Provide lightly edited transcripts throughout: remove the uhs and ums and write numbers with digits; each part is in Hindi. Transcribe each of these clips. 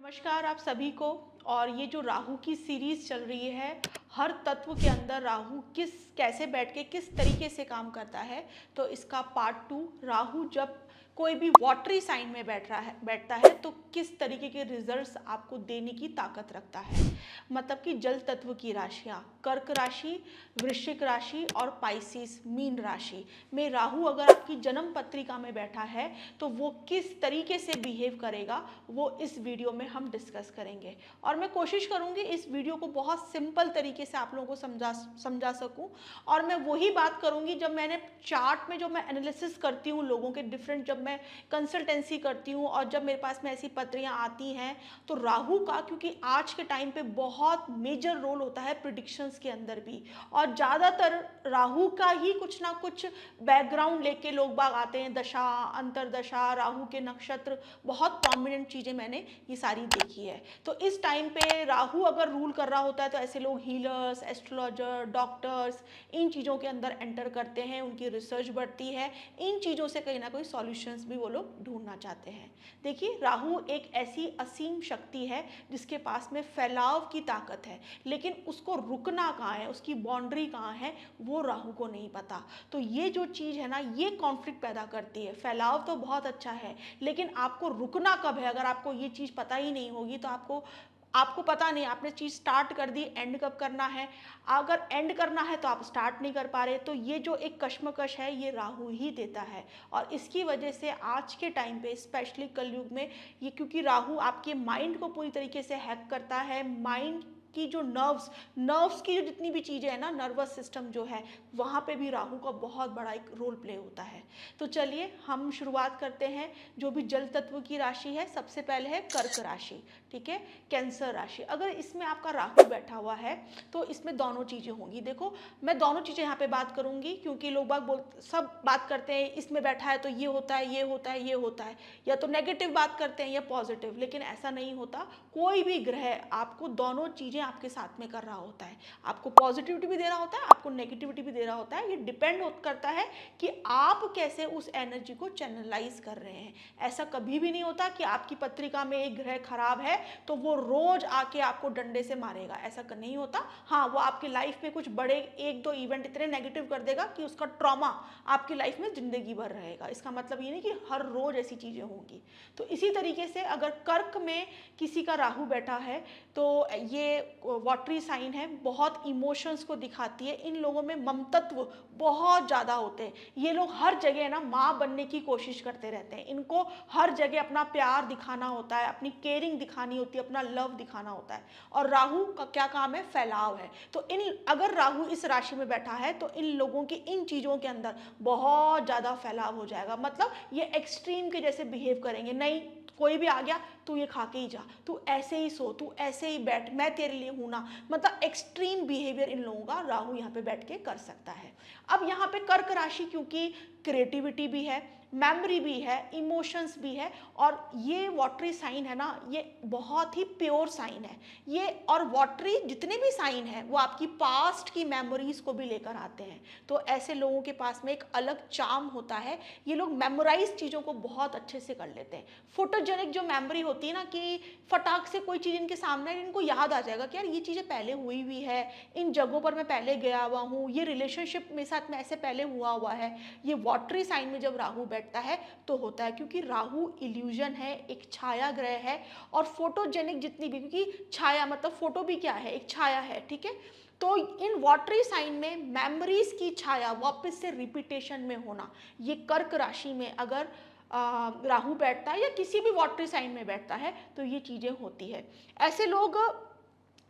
नमस्कार आप सभी को। और ये जो राहु की सीरीज चल रही है, हर तत्व के अंदर राहु कैसे बैठ के किस तरीके से काम करता है, तो इसका पार्ट 2। राहु जब कोई भी वाटरी साइन में बैठता है तो किस तरीके के रिजल्ट्स आपको देने की ताकत रखता है। मतलब कि जल तत्व की राशियां, कर्क राशि, वृश्चिक राशि और पाइसिस मीन राशि में राहु अगर आपकी जन्म पत्रिका में बैठा है तो वो किस तरीके से बिहेव करेगा, वो इस वीडियो में हम डिस्कस करेंगे। और मैं कोशिश करूंगी इस वीडियो को बहुत सिंपल तरीके से आप लोगों को समझा सकूं। और मैं वही बात करूंगी जब मैंने चार्ट में जो मैं एनालिसिस करती हूँ लोगों के डिफरेंट, जब मैं कंसल्टेंसी करती हूँ और जब मेरे पास में ऐसी पत्रियाँ आती हैं, तो राहु का, क्योंकि आज के टाइम पे बहुत मेजर रोल होता है प्रिडिक्शंस के अंदर भी, और ज़्यादातर राहु का ही कुछ ना कुछ बैकग्राउंड लेके लोग बाग आते हैं। दशा, अंतरदशा, राहु के नक्षत्र, बहुत प्रोमिनेंट चीज़ें मैंने ये सारी देखी है। तो इस टाइम पे राहु अगर रूल कर रहा होता है तो ऐसे लोग हीलर्स, एस्ट्रोलॉजर, डॉक्टर्स, इन चीज़ों के अंदर एंटर करते हैं, उनकी रिसर्च बढ़ती है, इन चीज़ों से कहीं ना कोई सॉल्यूशंस भी वो लोग ढूंढना चाहते हैं। देखिए, राहु एक ऐसी असीम शक्ति है जिसके पास में फैलाव की ताकत है, लेकिन उसको रुकना कहाँ है, उसकी बाउंड्री कहाँ है, वो राहु को नहीं पता। तो ये जो चीज़ है ना, ये कॉन्फ्लिक्ट पैदा करती है। फैलाव तो बहुत अच्छा है, लेकिन आपको रुकना कब है, अगर आपको ये चीज़ पता ही नहीं होगी तो आपको आपको पता नहीं, आपने चीज़ स्टार्ट कर दी, एंड कब करना है। अगर एंड करना है तो आप स्टार्ट नहीं कर पा रहे, तो ये जो एक कश्मकश है ये राहु ही देता है। और इसकी वजह से आज के टाइम पे, स्पेशली कलयुग में, ये क्योंकि राहु आपके माइंड को पूरी तरीके से हैक करता है, माइंड की जो नर्व्स की जो जितनी भी चीज़ें हैं ना, नर्वस सिस्टम जो है, वहाँ पे भी राहु का बहुत बड़ा एक रोल प्ले होता है। तो चलिए हम शुरुआत करते हैं। जो भी जल तत्व की राशि है, सबसे पहले है कर्क राशि, ठीक है, कैंसर राशि। अगर इसमें आपका राहु बैठा हुआ है तो इसमें दोनों चीज़ें होंगी। देखो, मैं दोनों चीज़ें यहाँ पे बात करूँगी, क्योंकि लोग सब बात करते हैं इसमें बैठा है तो ये होता है, ये होता है, ये होता है, या तो नेगेटिव बात करते हैं या पॉजिटिव, लेकिन ऐसा नहीं होता। कोई भी ग्रह आपको दोनों चीज़ें आपके साथ में कर रहा होता है, आपको पॉजिटिविटी भी दे रहा होता है, आपको नेगेटिविटी भी दे रहा होता है। ये डिपेंड करता है कि आप कैसे उस एनर्जी को चैनलाइज कर रहे हैं। ऐसा कभी भी नहीं होता कि आपकी पत्रिका में एक ग्रह खराब है तो वो रोज आके आपको डंडे से मारेगा, ऐसा नहीं होता। हाँ, वो आपकी लाइफ में कुछ बड़े एक दो इवेंट इतने नेगेटिव कर देगा कि उसका ट्रॉमा आपकी लाइफ में जिंदगी भर रहेगा। इसका मतलब ये नहीं कि हर रोज ऐसी चीजें होंगी। तो इसी तरीके से अगर कर्क में किसी का राहु बैठा है तो ये वाटरी साइन है, बहुत इमोशंस को दिखाती है। इन लोगों में ममतत्व बहुत ज़्यादा होते हैं। ये लोग हर जगह ना माँ बनने की कोशिश करते रहते हैं। इनको हर जगह अपना प्यार दिखाना होता है, अपनी केयरिंग दिखानी होती है, अपना लव दिखाना होता है। और राहु का क्या काम है, फैलाव है। तो अगर राहु इस राशि में बैठा है तो इन लोगों की इन चीज़ों के अंदर बहुत ज़्यादा फैलाव हो जाएगा। मतलब ये एक्सट्रीम के जैसे बिहेव करेंगे। नहीं, कोई भी आ गया, तू ये खा के ही जा, तू ऐसे ही सो, तू ऐसे ही बैठ, मैं तेरे लिए हूं ना। मतलब एक्सट्रीम बिहेवियर इन लोगों का राहु यहाँ पे बैठ के कर सकता है। अब यहाँ पे कर्क राशि, क्योंकि क्रिएटिविटी भी है, मेमोरी भी है, इमोशंस भी है, और ये वाटरी साइन है ना, ये बहुत ही प्योर साइन है ये। और वाटरी जितने भी साइन है वो आपकी पास्ट की मेमोरीज को भी लेकर आते हैं। तो ऐसे लोगों के पास में एक अलग चार्म होता है। ये लोग मेमोराइज चीज़ों को बहुत अच्छे से कर लेते हैं। फोटोजेनिक जो मेमोरी होती है ना, कि फटाक से कोई चीज़ इनके सामने, इनको याद आ जाएगा कि यार ये चीज़ें पहले हुई हुई है, इन जगहों पर मैं पहले गया हुआ हूँ, ये रिलेशनशिप मेरे साथ में ऐसे पहले हुआ है। ये वाटरी साइन में जब राहु बैठता है तो होता है, क्योंकि राहु इल्यूजन है, एक छाया ग्रह है। और फोटोजेनिक जितनी भी, क्योंकि छाया मतलब फोटो भी क्या है, एक छाया है, ठीक है। तो इन वाटरी साइन में मेमोरीज की छाया वापस से रिपीटेशन में होना, ये कर्क राशि में अगर राहु बैठता है या किसी भी वाटरी साइन में बैठता है तो ये चीजें होती है। ऐसे लोग,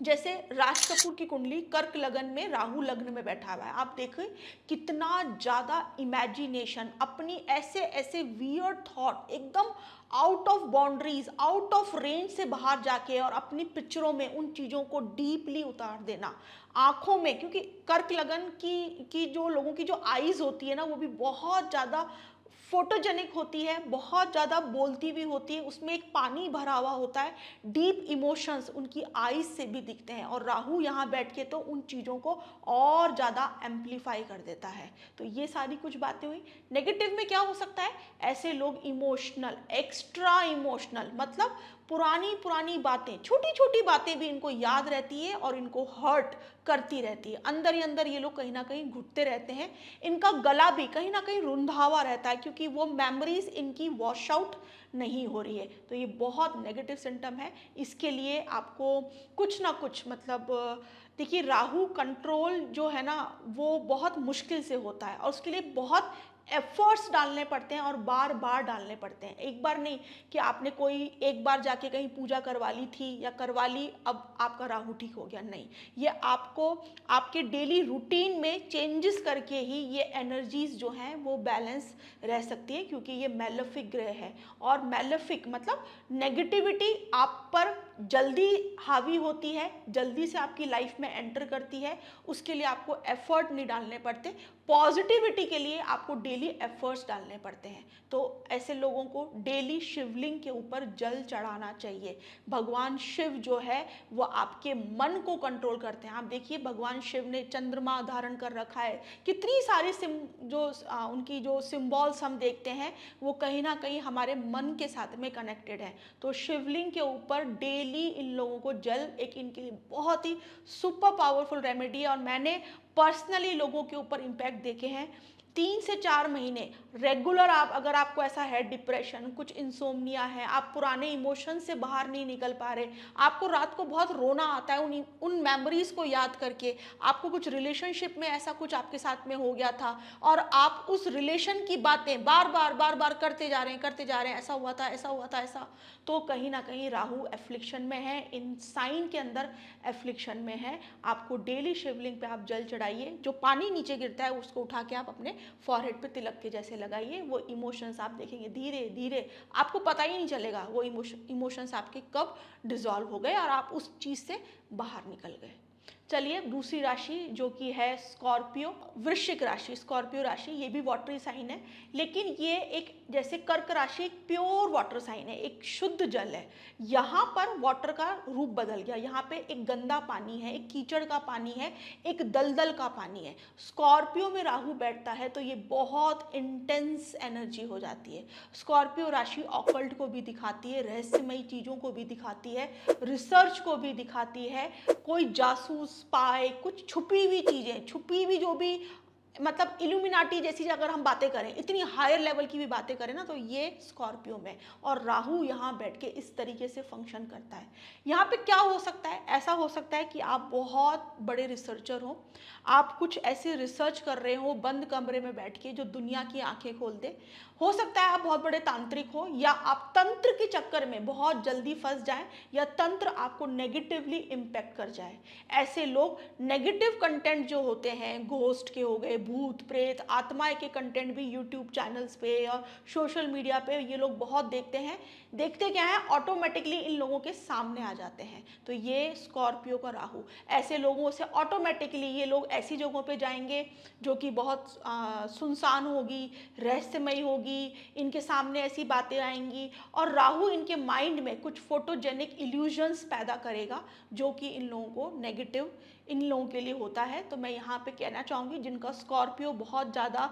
जैसे राज कपूर की कुंडली कर्क लगन में राहु लग्न में बैठा हुआ है, आप देखें कितना ज्यादा इमेजिनेशन, अपनी ऐसे ऐसे वियर्ड थॉट, एकदम out of boundaries, out of range से बाहर जाके और अपनी पिक्चरों में उन चीजों को डीपली उतार देना आंखों में। क्योंकि कर्क लगन की जो लोगों की जो आईज होती है ना, वो भी बहुत ज्यादा फोटोजेनिक होती है, बहुत ज़्यादा बोलती भी होती है, उसमें एक पानी भरा हुआ होता है, डीप इमोशंस उनकी आईज से भी दिखते हैं। और राहु यहाँ बैठ के तो उन चीज़ों को और ज़्यादा एम्पलीफाई कर देता है। तो ये सारी कुछ बातें हुई। नेगेटिव में क्या हो सकता है, ऐसे लोग इमोशनल, एक्स्ट्रा इमोशनल, मतलब पुरानी पुरानी बातें, छोटी छोटी बातें भी इनको याद रहती है और इनको हर्ट करती रहती है। अंदर ही अंदर ये लोग कहीं ना कहीं घुटते रहते हैं। इनका गला भी कहीं ना कहीं रुंधावा रहता है क्योंकि वो मेमोरीज इनकी वॉश आउट नहीं हो रही है। तो ये बहुत नेगेटिव सिम्टम है। इसके लिए आपको कुछ ना कुछ मतलब देखिए, राहु कंट्रोल जो है ना वो बहुत मुश्किल से होता है और उसके लिए बहुत एफर्ट्स डालने पड़ते हैं और बार बार डालने पड़ते हैं। एक बार नहीं कि आपने कोई एक बार जाके कहीं पूजा करवा ली थी या करवा ली अब आपका राहु ठीक हो गया, नहीं। ये आपको आपके डेली रूटीन में चेंजेस करके ही ये एनर्जीज जो हैं वो बैलेंस रह सकती है, क्योंकि ये मैलेफिक ग्रह है। और मैलेफिक मतलब नेगेटिविटी आप पर जल्दी हावी होती है, जल्दी से आपकी लाइफ में एंटर करती है। उसके लिए आपको एफर्ट नहीं डालने पड़ते। पॉजिटिविटी के लिए आपको डेली एफर्ट्स डालने पड़ते हैं। तो ऐसे लोगों को डेली शिवलिंग के ऊपर जल चढ़ाना चाहिए। भगवान शिव जो है वो आपके मन को कंट्रोल करते हैं। आप देखिए, भगवान शिव ने चंद्रमा धारण कर रखा है। कितनी सारी उनकी जो सिंबल्स हम देखते हैं वो कहीं ना कहीं हमारे मन के साथ में कनेक्टेड है। तो शिवलिंग के ऊपर डेली इन लोगों को जल, एक इनके लिए बहुत ही सुपर पावरफुल रेमेडी है। और मैंने पर्सनली लोगों के ऊपर इम्पैक्ट देखे हैं। 3 से 4 महीने रेगुलर आप, अगर आपको ऐसा है डिप्रेशन, कुछ इंसोम्निया है, आप पुराने इमोशन से बाहर नहीं निकल पा रहे, आपको रात को बहुत रोना आता है उन मेमोरीज को याद करके, आपको कुछ रिलेशनशिप में ऐसा कुछ आपके साथ में हो गया था और आप उस रिलेशन की बातें बार बार करते जा रहे हैं, ऐसा हुआ था, ऐसा हुआ था, ऐसा, तो कहीं ना कहीं राहु एफ्लिक्शन में है, इन साइन के अंदर एफ्लिक्शन में है। आपको डेली शिवलिंग पे आप जल चढ़ाइए। जो पानी नीचे गिरता है उसको उठा के आप अपने फॉरहेड पे तिलक के जैसे लगाइए। वो इमोशंस आप देखेंगे धीरे धीरे, आपको पता ही नहीं चलेगा वो इमोशंस आपके कब डिजॉल्व हो गए और आप उस चीज से बाहर निकल गए। चलिए, दूसरी राशि जो कि है स्कॉर्पियो, वृश्चिक राशि। स्कॉर्पियो राशि ये भी वाटरी साइन है, लेकिन ये एक जैसे कर्क राशि एक प्योर वाटर साइन है, एक शुद्ध जल है। यहाँ पर वाटर का रूप बदल गया। यहाँ पे एक गंदा पानी है, एक कीचड़ का पानी है, एक दलदल का पानी है। स्कॉर्पियो में राहु बैठता है तो ये बहुत इंटेंस एनर्जी हो जाती है। स्कॉर्पियो राशि ऑकल्ट को भी दिखाती है, रहस्यमयी चीज़ों को भी दिखाती है, रिसर्च को भी दिखाती है, कोई जासूस स्पाई, कुछ छुपी हुई चीजें, छुपी हुई जो भी मतलब इल्यूमिनाटी जैसी अगर हम बातें करें, इतनी हायर लेवल की भी बातें करें ना, तो ये स्कॉर्पियो में। और राहु यहाँ बैठ के इस तरीके से फंक्शन करता है। यहाँ पे क्या हो सकता है? ऐसा हो सकता है कि आप बहुत बड़े रिसर्चर हो, आप कुछ ऐसे रिसर्च कर रहे हो बंद कमरे में बैठ के जो दुनिया की आंखें खोल दे। हो सकता है आप बहुत बड़े तांत्रिक हो, या आप तंत्र के चक्कर में बहुत जल्दी फंस जाएं, या तंत्र आपको नेगेटिवली इम्पैक्ट कर जाए। ऐसे लोग नेगेटिव कंटेंट जो होते हैं, घोस्ट के हो गए, भूत प्रेत आत्माएं के कंटेंट भी यूट्यूब चैनल्स पे और सोशल मीडिया पे ये लोग बहुत देखते हैं। देखते क्या है, ऑटोमेटिकली इन लोगों के सामने आ जाते हैं। तो ये स्कॉर्पियो का राहु, ऐसे लोगों से ऑटोमेटिकली ये लोग ऐसी जगहों पे जाएंगे जो कि बहुत सुनसान होगी, रहस्यमयी होगी, इनके सामने ऐसी बातें आएंगी और राहु इनके माइंड में कुछ फोटोजेनिक इल्यूजन्स पैदा करेगा जो कि इन लोगों को नेगेटिव इन लोगों के लिए होता है। तो मैं यहाँ पे कहना चाहूँगी जिनका स्कॉर्पियो बहुत ज़्यादा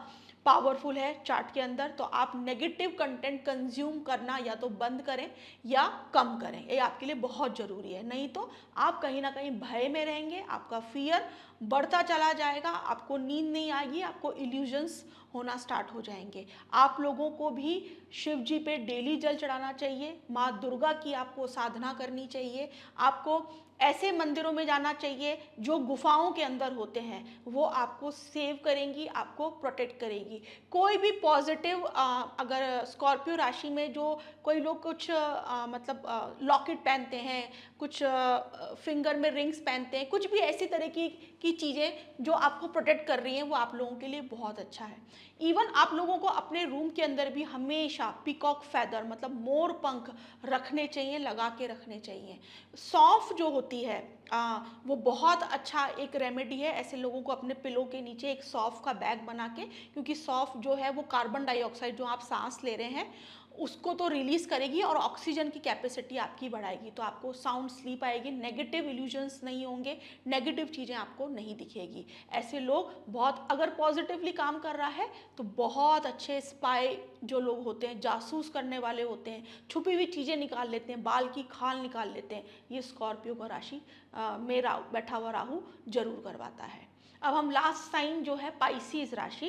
पावरफुल है चार्ट के अंदर, तो आप नेगेटिव कंटेंट कंज्यूम करना या तो बंद करें या कम करें, ये आपके लिए बहुत ज़रूरी है। नहीं तो आप कहीं ना कहीं भय में रहेंगे, आपका फियर बढ़ता चला जाएगा, आपको नींद नहीं आएगी, आपको इल्यूजन्स होना स्टार्ट हो जाएंगे। आप लोगों को भी शिव जी पे डेली जल चढ़ाना चाहिए, माँ दुर्गा की आपको साधना करनी चाहिए, आपको ऐसे मंदिरों में जाना चाहिए जो गुफाओं के अंदर होते हैं, वो आपको सेव करेंगी, आपको प्रोटेक्ट करेगी। कोई भी पॉजिटिव अगर स्कॉर्पियो राशि में जो कोई लोग कुछ मतलब लॉकेट पहनते हैं, कुछ फिंगर में रिंग्स पहनते हैं, कुछ भी ऐसी तरह की चीज़ें जो आपको प्रोटेक्ट कर रही हैं, वो आप लोगों के लिए बहुत अच्छा है। इवन आप लोगों को अपने रूम के अंदर भी हमेशा पीकॉक फैदर मतलब मोर पंख रखने चाहिए, लगा के रखने चाहिए। सौंफ जो होती है वो बहुत अच्छा एक रेमेडी है। ऐसे लोगों को अपने पिलो के नीचे एक सौंफ का बैग बना के, क्योंकि सौंफ जो है वो कार्बन डाइऑक्साइड जो आप सांस ले रहे हैं उसको तो रिलीज करेगी और ऑक्सीजन की कैपेसिटी आपकी बढ़ाएगी, तो आपको साउंड स्लीप आएगी, नेगेटिव इल्यूजन्स नहीं होंगे, नेगेटिव चीज़ें आपको नहीं दिखेगी। ऐसे लोग बहुत, अगर पॉजिटिवली काम कर रहा है तो बहुत अच्छे स्पाई जो लोग होते हैं, जासूस करने वाले होते हैं, छुपी हुई चीज़ें निकाल लेते हैं, बाल की खाल निकाल लेते हैं, ये स्कॉर्पियो का राशि में बैठा हुआ राहु जरूर करवाता है। अब हम लास्ट साइन जो है पाइसीज राशि,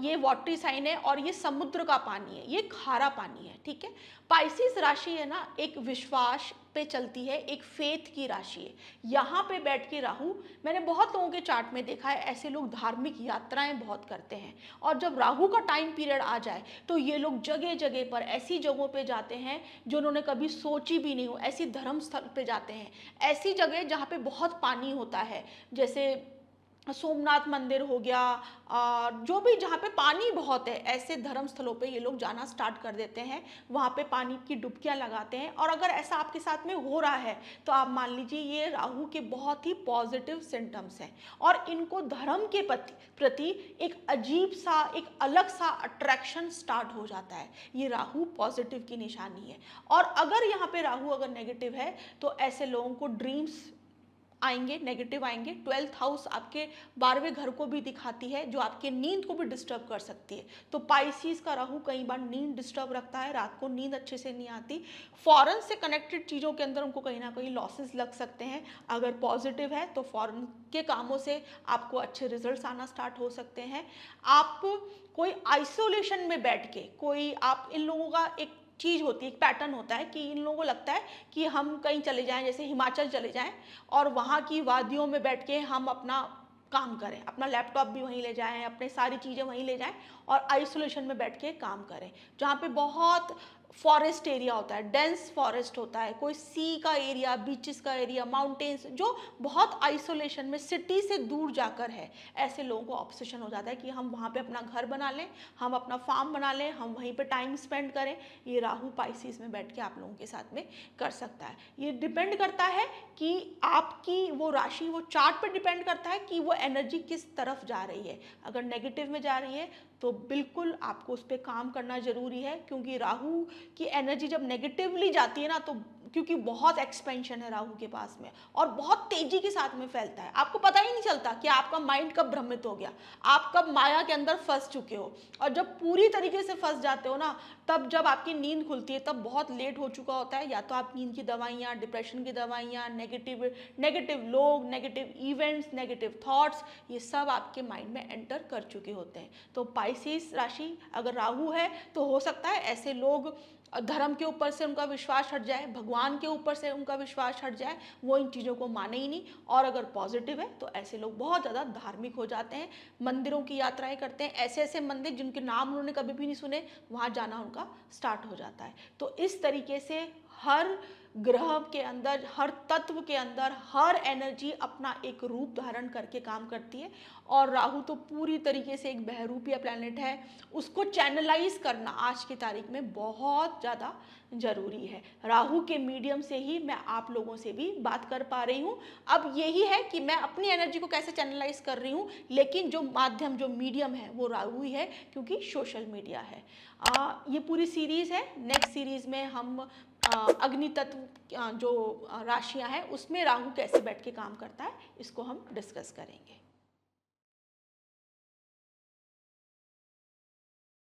ये वाटरी साइन है और ये समुद्र का पानी है, ये खारा पानी है, ठीक है। पाइसीज राशि है ना, एक विश्वास पे चलती है, एक फेथ की राशि है। यहाँ पे बैठ के राहु, मैंने बहुत लोगों के चार्ट में देखा है, ऐसे लोग धार्मिक यात्राएं बहुत करते हैं और जब राहु का टाइम पीरियड आ जाए तो ये लोग जगह जगह पर ऐसी जगहों पे जाते हैं जो उन्होंने कभी सोची भी नहीं हो, ऐसी धर्म स्थल पे जाते हैं, ऐसी जगह जहाँ पे बहुत पानी होता है, जैसे सोमनाथ मंदिर हो गया, और जो भी जहाँ पे पानी बहुत है, ऐसे धर्म स्थलों पे ये लोग जाना स्टार्ट कर देते हैं, वहाँ पे पानी की डुबकियाँ लगाते हैं। और अगर ऐसा आपके साथ में हो रहा है तो आप मान लीजिए ये राहु के बहुत ही पॉजिटिव सिम्टम्स हैं और इनको धर्म के प्रति एक अजीब सा, एक अलग सा अट्रैक्शन स्टार्ट हो जाता है। ये राहु पॉजिटिव की निशानी है। और अगर यहाँ पे राहु अगर नेगेटिव है तो ऐसे लोगों को ड्रीम्स आएंगे, नेगेटिव आएंगे। 12th हाउस आपके 12वें घर को भी दिखाती है, जो आपके नींद को भी डिस्टर्ब कर सकती है। तो पाइसीज का राहु कई बार नींद डिस्टर्ब रखता है, रात को नींद अच्छे से नहीं आती। फॉरेन से कनेक्टेड चीज़ों के अंदर उनको कहीं ना कहीं लॉसेस लग सकते हैं। अगर पॉजिटिव है तो फॉरेन के कामों से आपको अच्छे रिजल्ट्स आना स्टार्ट हो सकते हैं। आप कोई आइसोलेशन में बैठ के, कोई आप इन लोगों का एक चीज़ होती है, एक पैटर्न होता है कि इन लोगों को लगता है कि हम कहीं चले जाएं, जैसे हिमाचल चले जाएं और वहाँ की वादियों में बैठ के हम अपना काम करें, अपना लैपटॉप भी वहीं ले जाएं, अपने सारी चीज़ें वहीं ले जाएं और आइसोलेशन में बैठ के काम करें, जहाँ पे बहुत फॉरेस्ट एरिया होता है, डेंस फॉरेस्ट होता है, कोई सी का एरिया, बीचेस का एरिया, माउंटेन्स, जो बहुत आइसोलेशन में सिटी से दूर जाकर है। ऐसे लोगों को ऑब्सेशन हो जाता है कि हम वहाँ पे अपना घर बना लें, हम अपना फार्म बना लें, हम वहीं पे टाइम स्पेंड करें। ये राहु पाइसिस में बैठ के आप लोगों के साथ में कर सकता है। ये डिपेंड करता है कि आपकी वो राशि, वो चार्ट पे डिपेंड करता है कि वो एनर्जी किस तरफ जा रही है। अगर नेगेटिव में जा रही है तो बिल्कुल आपको उस पर काम करना ज़रूरी है, क्योंकि राहु की एनर्जी जब नेगेटिवली जाती है ना, तो क्योंकि बहुत एक्सपेंशन है राहु के पास में और बहुत तेजी के साथ में फैलता है, आपको पता ही नहीं चलता कि आपका माइंड कब भ्रमित हो गया, आप कब माया के अंदर फंस चुके हो। और जब पूरी तरीके से फंस जाते हो ना, तब जब आपकी नींद खुलती है तब बहुत लेट हो चुका होता है। या तो आप नींद की दवाइयाँ, डिप्रेशन की दवाइयाँ, नेगेटिव लोग, नेगेटिव इवेंट्स, नेगेटिव थॉट्स, ये सब आपके माइंड में एंटर कर चुके होते हैं। तो पाइसिस राशि अगर राहु है तो हो सकता है ऐसे लोग धर्म के ऊपर से उनका विश्वास हट जाए, भगवान के ऊपर से उनका विश्वास हट जाए, वो इन चीज़ों को माने ही नहीं। और अगर पॉजिटिव है तो ऐसे लोग बहुत ज़्यादा धार्मिक हो जाते हैं, मंदिरों की यात्राएं करते हैं, ऐसे ऐसे मंदिर जिनके नाम उन्होंने कभी भी नहीं सुने, वहाँ जाना उनका स्टार्ट हो जाता है। तो इस तरीके से हर ग्रह के अंदर, हर तत्व के अंदर, हर एनर्जी अपना एक रूप धारण करके काम करती है। और राहु तो पूरी तरीके से एक बहरूपीय प्लैनेट है, उसको चैनलाइज करना आज की तारीख में बहुत ज़्यादा ज़रूरी है। राहु के मीडियम से ही मैं आप लोगों से भी बात कर पा रही हूँ। अब यही है कि मैं अपनी एनर्जी को कैसे चैनलाइज कर रही हूँ, लेकिन जो माध्यम, जो मीडियम है वो राहु ही है, क्योंकि सोशल मीडिया है। ये पूरी सीरीज़ है। नेक्स्ट सीरीज़ में हम अग्नि तत्व जो राशियां हैं उसमें राहु कैसे बैठ के काम करता है, इसको हम डिस्कस करेंगे।